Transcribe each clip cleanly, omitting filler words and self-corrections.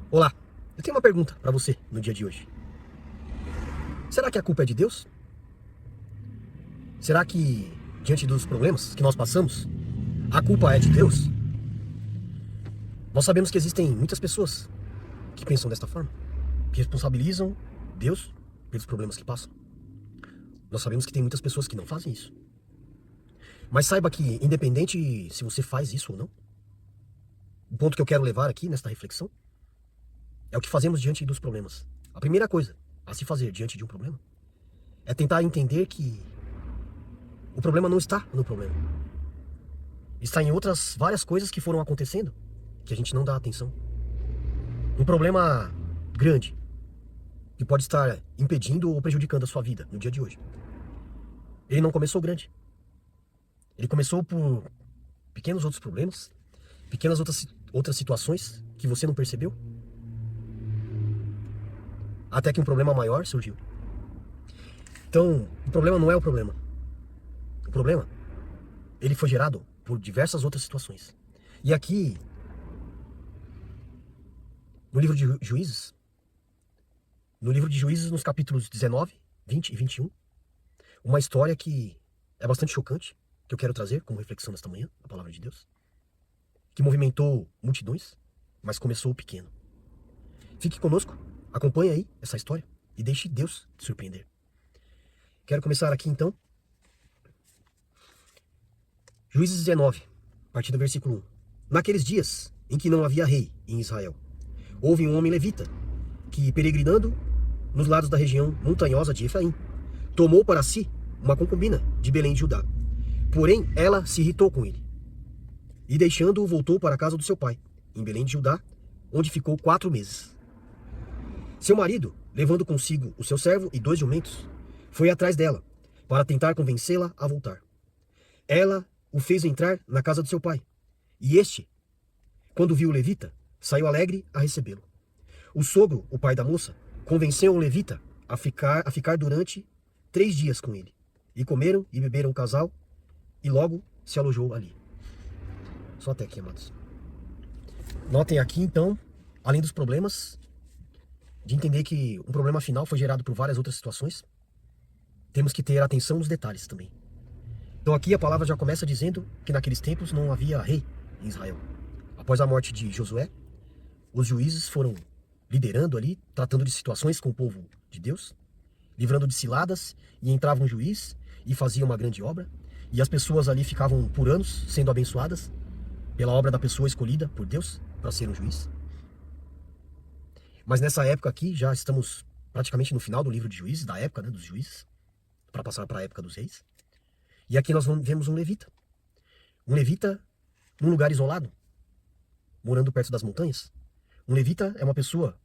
Olá, eu tenho uma pergunta para você no dia de hoje. Será que a culpa é de Deus? Será que, diante dos problemas que nós passamos, a culpa é de Deus? Nós sabemos que existem muitas pessoas que pensam desta forma, que responsabilizam Deus pelos problemas que passam. Nós sabemos que tem muitas pessoas que não fazem isso. Mas saiba que, independente se você faz isso ou não, o ponto que eu quero levar aqui nesta reflexão é o que fazemos diante dos problemas. A primeira coisa a se fazer diante de um problema é tentar entender que o problema não está no problema. Está em outras várias coisas que foram acontecendo que a gente não dá atenção. Um problema grande que pode estar impedindo ou prejudicando a sua vida no dia de hoje. Ele não começou grande. Ele começou por pequenos outros problemas, pequenas outras situações que você não percebeu, até que um problema maior surgiu. Então, o problema não é o problema. O problema, ele foi gerado por diversas outras situações. E aqui, no livro de Juízes, nos capítulos 19, 20 e 21, uma história que é bastante chocante, que eu quero trazer como reflexão nesta manhã, a palavra de Deus, que movimentou multidões, mas começou pequeno. Fique conosco, acompanhe aí essa história e deixe Deus te surpreender. Quero começar aqui então, Juízes 19, a partir do versículo 1. Naqueles dias em que não havia rei em Israel, houve um homem levita que, peregrinando nos lados da região montanhosa de Efraim, tomou para si uma concubina de Belém de Judá. Porém, ela se irritou com ele e, deixando-o, voltou para a casa do seu pai, em Belém de Judá, onde ficou 4 meses. Seu marido, levando consigo o seu servo e 2 jumentos, foi atrás dela, para tentar convencê-la a voltar. Ela o fez entrar na casa do seu pai, e este, quando viu o levita, saiu alegre a recebê-lo. O sogro, o pai da moça, convenceu o levita a ficar durante 3 dias com ele, e comeram e beberam o casal, e logo se alojou ali. Só até aqui, amados. Notem aqui, então, além dos problemas, de entender que um problema final foi gerado por várias outras situações, temos que ter atenção nos detalhes também. Então aqui a palavra já começa dizendo que naqueles tempos não havia rei em Israel. Após a morte de Josué, os juízes foram liderando ali, tratando de situações com o povo de Deus, livrando de ciladas, e entrava um juiz e fazia uma grande obra, e as pessoas ali ficavam por anos sendo abençoadas pela obra da pessoa escolhida por Deus para ser um juiz. Mas nessa época aqui, já estamos praticamente no final do livro de Juízes, da época, né, dos juízes, para passar para a época dos reis. E aqui nós vemos um levita. Um levita num lugar isolado, morando perto das montanhas. Um levita é uma pessoa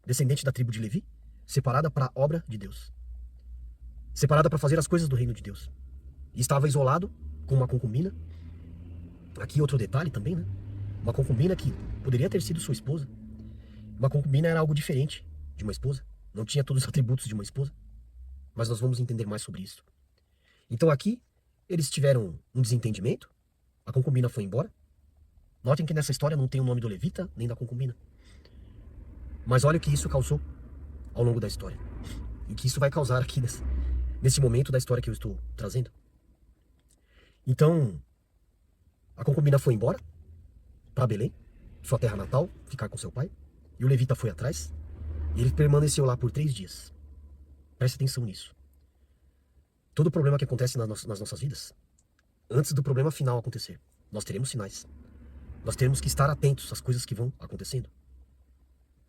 descendente da tribo de Levi, separada para a obra de Deus. Separada para fazer as coisas do reino de Deus. E estava isolado com uma concubina. Aqui outro detalhe também, né? Uma concubina que poderia ter sido sua esposa. Uma concubina era algo diferente de uma esposa. Não tinha todos os atributos de uma esposa. Mas nós vamos entender mais sobre isso. Então aqui, eles tiveram um desentendimento. A concubina foi embora. Notem que nessa história não tem o nome do levita, nem da concubina. Mas olha o que isso causou ao longo da história. E que isso vai causar aqui nesse momento da história que eu estou trazendo. Então, a concubina foi embora para Belém, sua terra natal, ficar com seu pai. E o levita foi atrás. E ele permaneceu lá por 3 dias. Preste atenção nisso. Todo problema que acontece nas nossas vidas, antes do problema final acontecer, nós teremos sinais. Nós temos que estar atentos às coisas que vão acontecendo.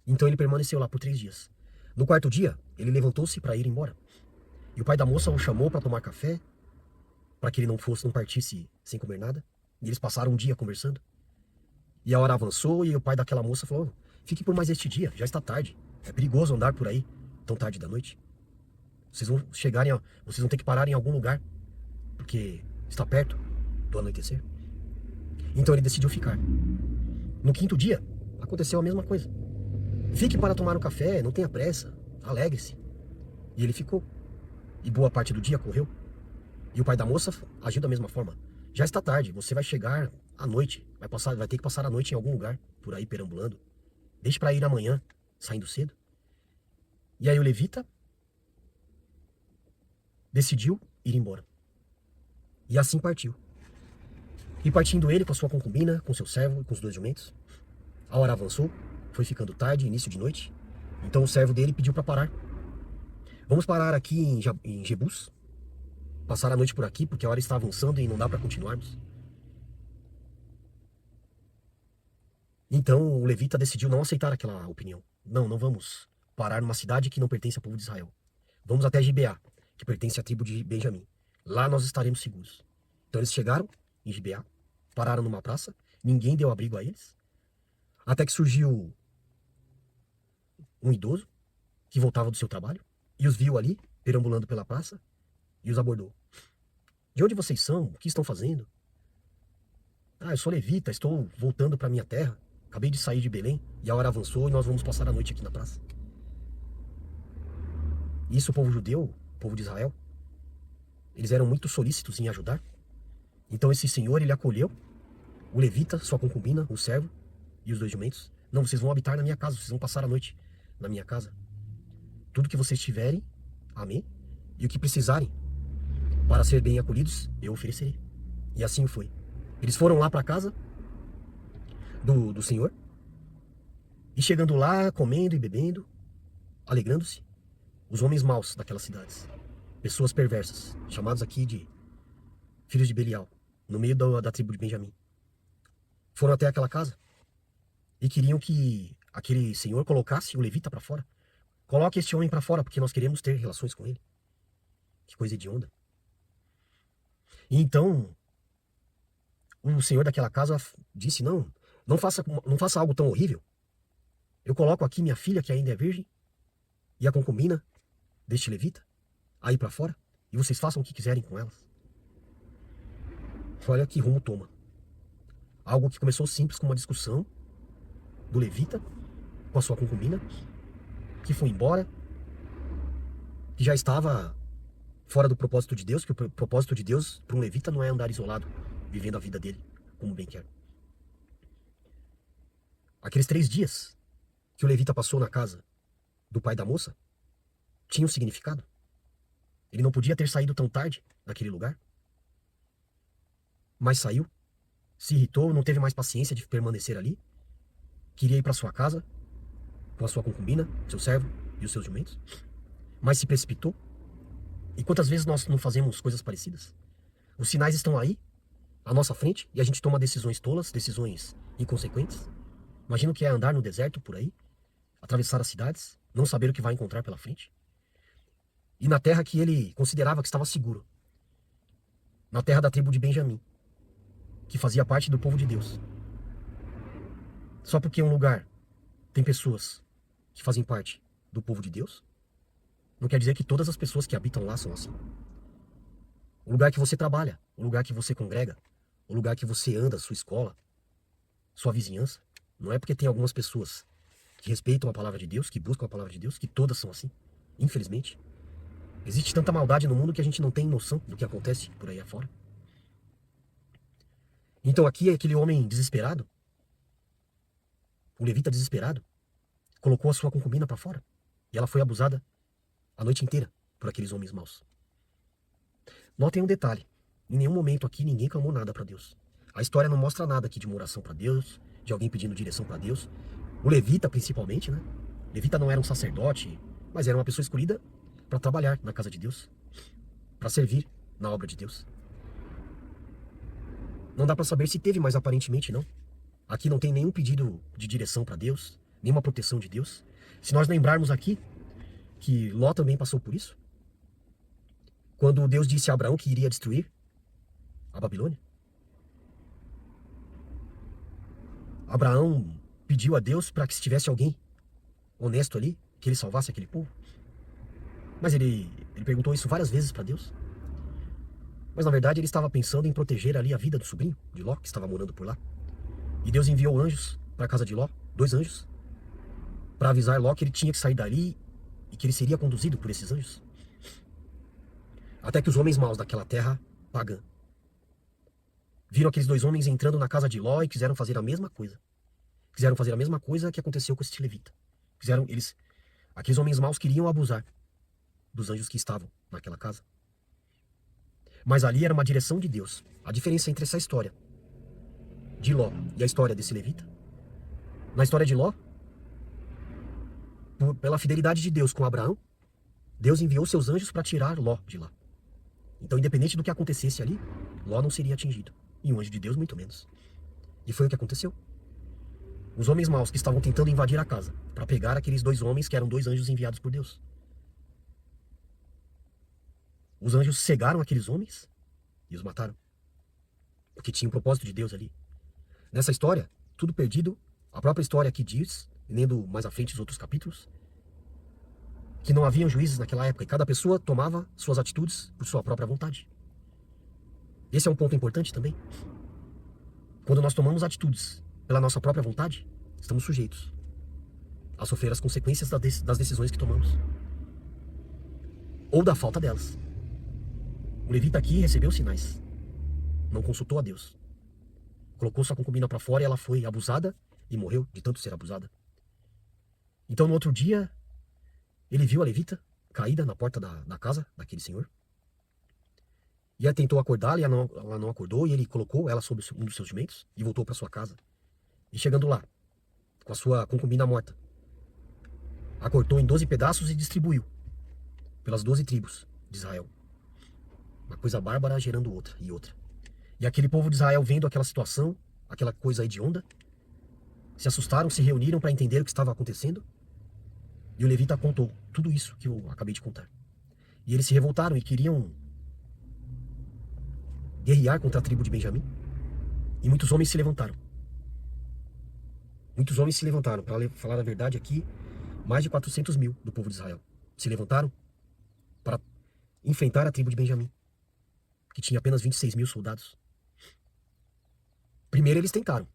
Então ele permaneceu lá por 3 dias. No 4º dia, ele levantou-se para ir embora. E o pai da moça o chamou para tomar café, para que ele não partisse sem comer nada. E eles passaram um dia conversando. E a hora avançou e o pai daquela moça falou: fique por mais este dia, já está tarde. É perigoso andar por aí tão tarde da noite. Vocês vão ter que parar em algum lugar, porque está perto do anoitecer. Então ele decidiu ficar. No 5º dia, aconteceu a mesma coisa. Fique para tomar um café, não tenha pressa, alegre-se. E ele ficou. E boa parte do dia correu. E o pai da moça agiu da mesma forma. Já está tarde, você vai chegar à noite, vai ter que passar a noite em algum lugar, por aí perambulando. deixe para ir amanhã, saindo cedo. E aí o levita decidiu ir embora. E assim partiu. E partindo ele com a sua concubina, com seu servo e com os 2 jumentos, a hora avançou, foi ficando tarde, início de noite. Então o servo dele pediu para parar. Vamos parar aqui em Jebus, passar a noite por aqui, porque a hora está avançando e não dá para continuarmos. Então o levita decidiu não aceitar aquela opinião. Não, não vamos parar numa cidade que não pertence ao povo de Israel. Vamos até Gibeá, que pertence à tribo de Benjamim. Lá nós estaremos seguros. Então eles chegaram em Gibeá, pararam numa praça, ninguém deu abrigo a eles, até que surgiu um idoso que voltava do seu trabalho e os viu ali, perambulando pela praça, e os abordou. De onde vocês são? O que estão fazendo? Ah, eu sou levita, estou voltando para minha terra. Acabei de sair de Belém e a hora avançou e nós vamos passar a noite aqui na praça. Isso o povo judeu, o povo de Israel, eles eram muito solícitos em ajudar. Então esse senhor, ele acolheu o levita, sua concubina, o servo e os 2 jumentos. Não, vocês vão habitar na minha casa, vocês vão passar a noite na minha casa. Tudo que vocês tiverem, amém, e o que precisarem para ser bem acolhidos, eu oferecerei. E assim foi. Eles foram lá para casa do senhor, e chegando lá, comendo e bebendo, alegrando-se, os homens maus daquelas cidades, pessoas perversas, chamados aqui de filhos de Belial, no meio da tribo de Benjamim, foram até aquela casa e queriam que aquele senhor colocasse o levita para fora. Coloque este homem para fora, porque nós queremos ter relações com ele. Que coisa hedionda. E então, o senhor daquela casa disse, não faça algo tão horrível. Eu coloco aqui minha filha, que ainda é virgem, e a concubina deste levita, aí para fora, e vocês façam o que quiserem com elas. Olha que rumo toma. Algo que começou simples com uma discussão do levita com a sua concubina, que foi embora, que já estava fora do propósito de Deus, que o propósito de Deus para um levita não é andar isolado, vivendo a vida dele como bem quer. Aqueles 3 dias que o levita passou na casa do pai da moça tinham significado. Ele não podia ter saído tão tarde daquele lugar, mas saiu, se irritou, não teve mais paciência de permanecer ali, queria ir para sua casa com a sua concubina, seu servo e os seus jumentos, mas se precipitou. E quantas vezes nós não fazemos coisas parecidas? Os sinais estão aí, à nossa frente, e a gente toma decisões tolas, decisões inconsequentes. Imagina o que é andar no deserto por aí, atravessar as cidades, não saber o que vai encontrar pela frente. E na terra que ele considerava que estava seguro, na terra da tribo de Benjamim, que fazia parte do povo de Deus. Só porque um lugar tem pessoas que fazem parte do povo de Deus, não quer dizer que todas as pessoas que habitam lá são assim. O lugar que você trabalha, o lugar que você congrega, o lugar que você anda, sua escola, sua vizinhança, não é porque tem algumas pessoas que respeitam a palavra de Deus, que buscam a palavra de Deus, que todas são assim. Infelizmente. Existe tanta maldade no mundo que a gente não tem noção do que acontece por aí afora. Então aqui aquele homem desesperado, o levita desesperado, colocou a sua concubina para fora. E ela foi abusada a noite inteira por aqueles homens maus. Notem um detalhe. Em nenhum momento aqui ninguém clamou nada para Deus. A história não mostra nada aqui de uma oração para Deus, de alguém pedindo direção para Deus. O levita, principalmente, né? O levita não era um sacerdote, mas era uma pessoa escolhida para trabalhar na casa de Deus, para servir na obra de Deus. Não dá para saber se teve, mas aparentemente não. Aqui não tem nenhum pedido de direção para Deus, nenhuma proteção de Deus. Se nós lembrarmos aqui que Ló também passou por isso, quando Deus disse a Abraão que iria destruir a Babilônia, Abraão pediu a Deus para que se tivesse alguém honesto ali, que ele salvasse aquele povo. Mas ele perguntou isso várias vezes para Deus. Mas na verdade ele estava pensando em proteger ali a vida do sobrinho de Ló, que estava morando por lá. E Deus enviou anjos para a casa de Ló, 2 anjos, para avisar Ló que ele tinha que sair dali e que ele seria conduzido por esses anjos. Até que os homens maus daquela terra pagã viram aqueles 2 homens entrando na casa de Ló e quiseram fazer a mesma coisa. quiseram fazer a mesma coisa que aconteceu com este levita. Aqueles homens maus queriam abusar dos anjos que estavam naquela casa. Mas ali era uma direção de Deus. A diferença entre essa história de Ló e a história desse levita, na história de Ló, pela fidelidade de Deus com Abraão, Deus enviou seus anjos para tirar Ló de lá. Então, independente do que acontecesse ali, Ló não seria atingido. E um anjo de Deus, muito menos. E foi o que aconteceu. Os homens maus que estavam tentando invadir a casa para pegar aqueles 2 homens que eram 2 anjos enviados por Deus. Os anjos cegaram aqueles homens e os mataram. Porque tinha um propósito de Deus ali. Nessa história, tudo perdido. A própria história aqui diz, lendo mais à frente os outros capítulos, que não haviam juízes naquela época e cada pessoa tomava suas atitudes por sua própria vontade. Esse é um ponto importante também. Quando nós tomamos atitudes pela nossa própria vontade, estamos sujeitos a sofrer as consequências das decisões que tomamos. Ou da falta delas. O levita aqui recebeu sinais. Não consultou a Deus. Colocou sua concubina para fora e ela foi abusada e morreu de tanto ser abusada. Então no outro dia, ele viu a levita caída na porta da casa daquele senhor. E ela tentou acordá-la e ela não acordou. E ele colocou ela sobre um dos seus jumentos e voltou para sua casa. E chegando lá, com a sua concubina morta, a cortou em 12 pedaços e distribuiu pelas 12 tribos de Israel. Uma coisa bárbara gerando outra e outra. E aquele povo de Israel, vendo aquela situação, aquela coisa hedionda, se assustaram, se reuniram para entender o que estava acontecendo. E o levita contou tudo isso que eu acabei de contar. E eles se revoltaram e queriam guerrear contra a tribo de Benjamim. E muitos homens se levantaram. Muitos homens se levantaram. Para falar a verdade aqui, mais de 400 mil do povo de Israel se levantaram para enfrentar a tribo de Benjamim, que tinha apenas 26 mil soldados. Primeiro eles tentaram.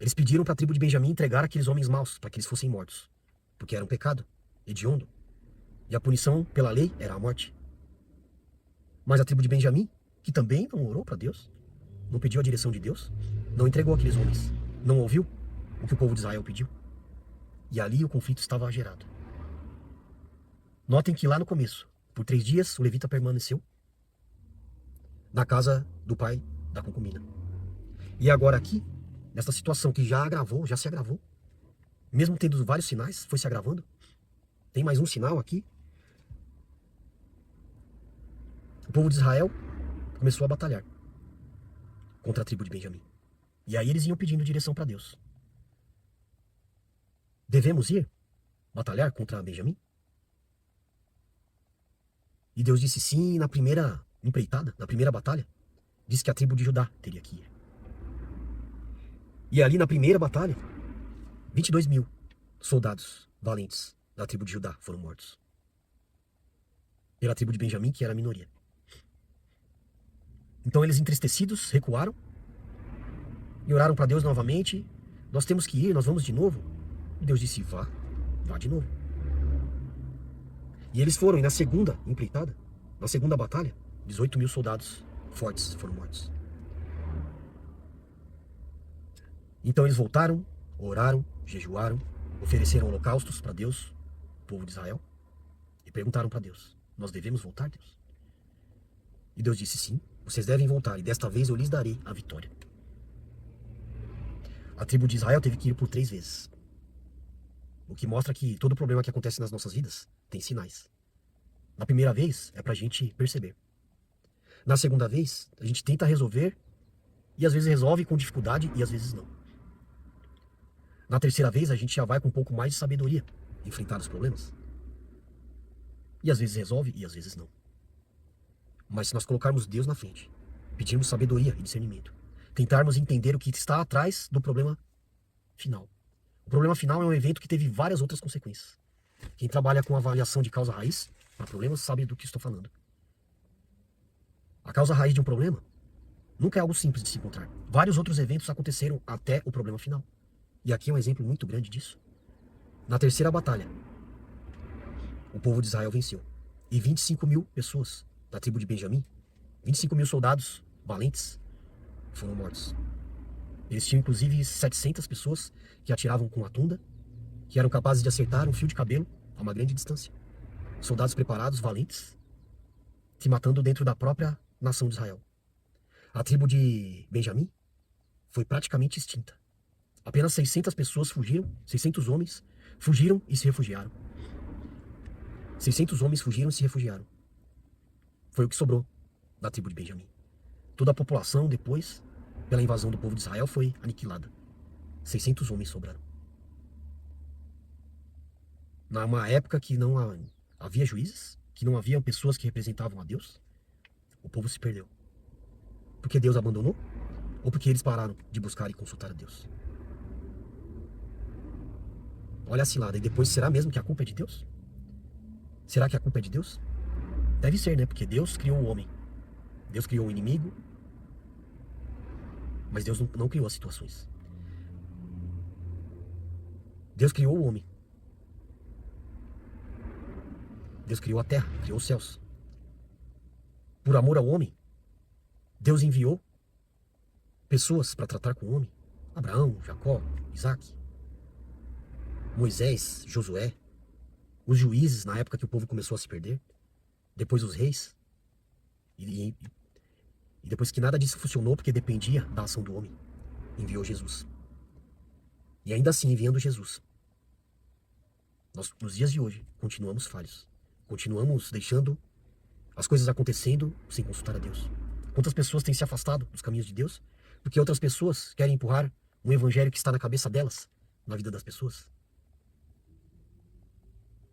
Eles pediram para a tribo de Benjamim entregar aqueles homens maus para que eles fossem mortos, porque era um pecado hediondo. E a punição pela lei era a morte. Mas a tribo de Benjamim, que também não orou para Deus, não pediu a direção de Deus, não entregou aqueles homens, não ouviu o que o povo de Israel pediu. E ali o conflito estava gerado. Notem que lá no começo, por 3 dias, o levita permaneceu na casa do pai da concubina. E agora aqui, nessa situação que já se agravou, mesmo tendo vários sinais, foi se agravando. Tem mais um sinal aqui. O povo de Israel começou a batalhar contra a tribo de Benjamim. E aí eles iam pedindo direção para Deus. Devemos ir batalhar contra Benjamim? E Deus disse sim. Na primeira empreitada, na primeira batalha, disse que a tribo de Judá teria que ir. E ali na primeira batalha, 22 mil soldados valentes da tribo de Judá foram mortos. Pela tribo de Benjamim, que era a minoria. Então eles, entristecidos, recuaram e oraram para Deus novamente. Nós temos que ir, nós vamos de novo. E Deus disse, vá de novo. E eles foram, e na segunda empreitada, na segunda batalha, 18 mil soldados fortes foram mortos. Então eles voltaram, oraram, jejuaram, ofereceram holocaustos para Deus, o povo de Israel, e perguntaram para Deus, nós devemos voltar, Deus? E Deus disse, sim, vocês devem voltar, e desta vez eu lhes darei a vitória. A tribo de Israel teve que ir por 3 vezes. O que mostra que todo problema que acontece nas nossas vidas tem sinais. Na primeira vez é pra gente perceber. Na segunda vez, a gente tenta resolver e às vezes resolve com dificuldade e às vezes não. Na terceira vez, a gente já vai com um pouco mais de sabedoria enfrentar os problemas. E às vezes resolve e às vezes não. Mas se nós colocarmos Deus na frente, pedirmos sabedoria e discernimento, tentarmos entender o que está atrás do problema final. O problema final é um evento que teve várias outras consequências. Quem trabalha com avaliação de causa raiz para problemas sabe do que estou falando. A causa raiz de um problema nunca é algo simples de se encontrar. Vários outros eventos aconteceram até o problema final. E aqui é um exemplo muito grande disso. Na terceira batalha, o povo de Israel venceu. E 25 mil pessoas da tribo de Benjamim, 25 mil soldados valentes, foram mortos. Eles tinham inclusive 700 pessoas que atiravam com a tunda, que eram capazes de acertar um fio de cabelo a uma grande distância. Soldados preparados, valentes, se matando dentro da própria nação de Israel. A tribo de Benjamim foi praticamente extinta. Apenas 600 pessoas fugiram, 600 homens fugiram e se refugiaram. 600 homens fugiram e se refugiaram. Foi o que sobrou da tribo de Benjamim. Toda a população depois, pela invasão do povo de Israel, foi aniquilada. 600 homens sobraram. Numa época que não havia juízes, que não haviam pessoas que representavam a Deus, o povo se perdeu. Porque Deus abandonou? Ou porque eles pararam de buscar e consultar a Deus? Olha a cilada. E depois, será mesmo que a culpa é de Deus? Será que a culpa é de Deus? Deve ser, né? Porque Deus criou o homem. Deus criou o inimigo. Mas Deus não criou as situações. Deus criou o homem. Deus criou a terra, criou os céus. Por amor ao homem, Deus enviou pessoas para tratar com o homem. Abraão, Jacó, Isaac, Moisés, Josué, os juízes na época que o povo começou a se perder, depois os reis, e depois que nada disso funcionou porque dependia da ação do homem, enviou Jesus. E ainda assim, enviando Jesus, nós nos dias de hoje continuamos falhos, continuamos deixando as coisas acontecendo sem consultar a Deus. Quantas pessoas têm se afastado dos caminhos de Deus porque outras pessoas querem empurrar um evangelho que está na cabeça delas, na vida das pessoas.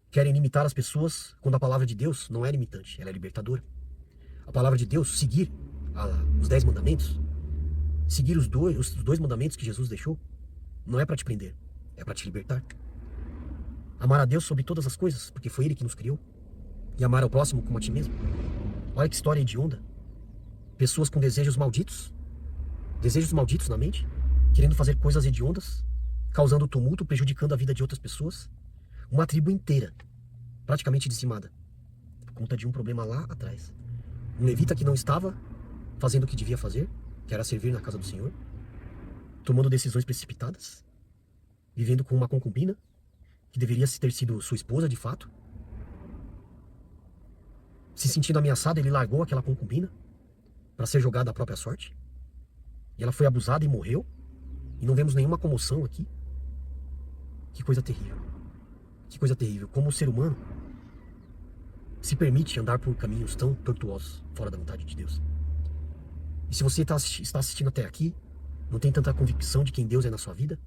Querem limitar as pessoas quando a palavra de Deus não é limitante, ela é libertadora. A palavra de Deus, seguir os 10 mandamentos, seguir os dois mandamentos que Jesus deixou, não é para te prender, é para te libertar. Amar a Deus sobre todas as coisas, porque foi Ele que nos criou, e amar ao próximo como a ti mesmo. Olha que história hedionda. Pessoas com desejos malditos na mente, querendo fazer coisas hediondas, causando tumulto, prejudicando a vida de outras pessoas. Uma tribo inteira, praticamente dizimada, por conta de um problema lá atrás. Um levita que não estava fazendo o que devia fazer, que era servir na casa do Senhor, tomando decisões precipitadas, vivendo com uma concubina, que deveria ter sido sua esposa de fato. Se sentindo ameaçado, ele largou aquela concubina para ser jogada à própria sorte. E ela foi abusada e morreu. E não vemos nenhuma comoção aqui. Que coisa terrível. Que coisa terrível. Como o ser humano se permite andar por caminhos tão tortuosos, fora da vontade de Deus. E se você está assistindo até aqui, não tem tanta convicção de quem Deus é na sua vida,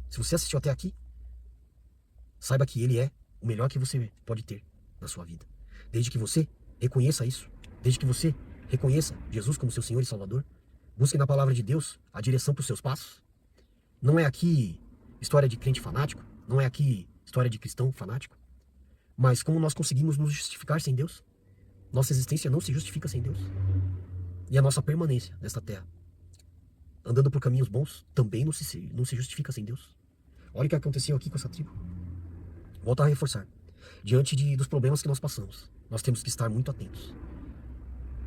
se você assistiu até aqui, saiba que Ele é o melhor que você pode ter na sua vida. Desde que você reconheça isso, desde que você reconheça Jesus como seu Senhor e Salvador, busque na palavra de Deus a direção para os seus passos. Não é aqui história de crente fanático, não é aqui história de cristão fanático, mas como nós conseguimos nos justificar sem Deus. Nossa existência não se justifica sem Deus. E a nossa permanência nesta terra, andando por caminhos bons, também não se justifica sem Deus. Olha o que aconteceu aqui com essa tribo. Volto a reforçar. Diante dos problemas que nós passamos, nós temos que estar muito atentos.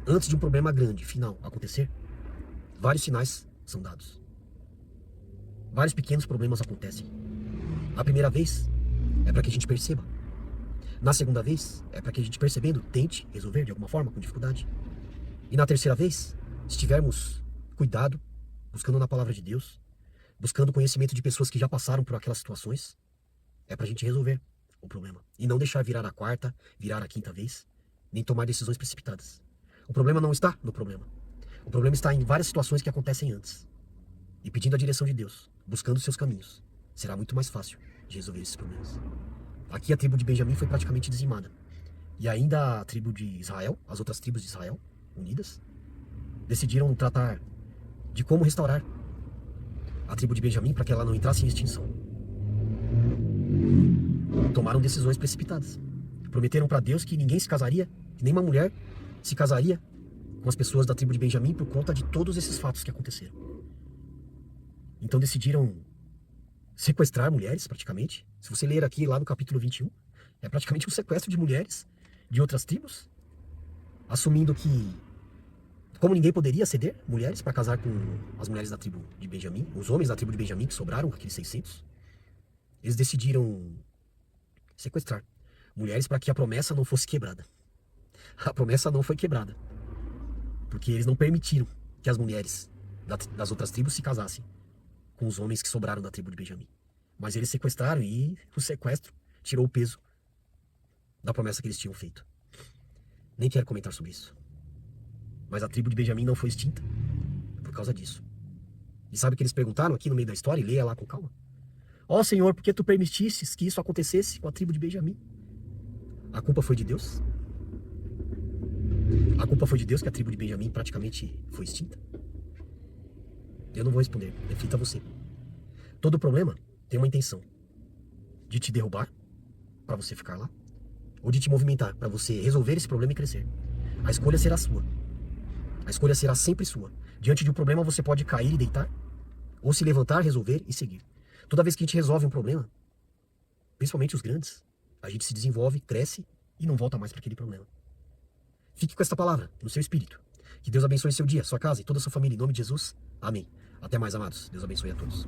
Antes de um problema grande, final, acontecer, vários sinais são dados. Vários pequenos problemas acontecem. A primeira vez é para que a gente perceba. Na segunda vez é para que a gente, percebendo, tente resolver de alguma forma, com dificuldade. E na terceira vez, se tivermos cuidado, buscando na palavra de Deus, buscando conhecimento de pessoas que já passaram por aquelas situações, é pra gente resolver o problema. E não deixar virar a quarta, virar a quinta vez, nem tomar decisões precipitadas. O problema não está no problema. O problema está em várias situações que acontecem antes. E pedindo a direção de Deus, buscando os seus caminhos, será muito mais fácil de resolver esses problemas. Aqui a tribo de Benjamim foi praticamente dizimada. E ainda a tribo de Israel, as outras tribos de Israel, unidas, decidiram tratar de como restaurar a tribo de Benjamim para que ela não entrasse em extinção. Tomaram decisões precipitadas. Prometeram para Deus que ninguém se casaria, que nenhuma mulher se casaria com as pessoas da tribo de Benjamim por conta de todos esses fatos que aconteceram. Então decidiram sequestrar mulheres, praticamente. Se você ler aqui lá no capítulo 21, é praticamente um sequestro de mulheres de outras tribos, assumindo que Como ninguém poderia ceder mulheres para casar com as mulheres da tribo de Benjamim, os homens da tribo de Benjamim que sobraram, aqueles 600, eles decidiram sequestrar mulheres para que a promessa não fosse quebrada. A promessa não foi quebrada, porque eles não permitiram que as mulheres das outras tribos se casassem com os homens que sobraram da tribo de Benjamim. Mas eles sequestraram e o sequestro tirou o peso da promessa que eles tinham feito. Nem quero comentar sobre isso. Mas a tribo de Benjamim não foi extinta por causa disso. E sabe o que eles perguntaram aqui no meio da história? E leia lá com calma. Ó Senhor, por que tu permitisses que isso acontecesse com a tribo de Benjamim? A culpa foi de Deus? A culpa foi de Deus que a tribo de Benjamim praticamente foi extinta? Eu não vou responder, reflita você. Todo problema tem uma intenção: de te derrubar, para você ficar lá, ou de te movimentar, para você resolver esse problema e crescer. A escolha será sua. A escolha será sempre sua. Diante de um problema você pode cair e deitar, ou se levantar, resolver e seguir. Toda vez que a gente resolve um problema, principalmente os grandes, a gente se desenvolve, cresce e não volta mais para aquele problema. Fique com esta palavra no seu espírito. Que Deus abençoe seu dia, sua casa e toda a sua família. Em nome de Jesus, amém. Até mais, amados. Deus abençoe a todos.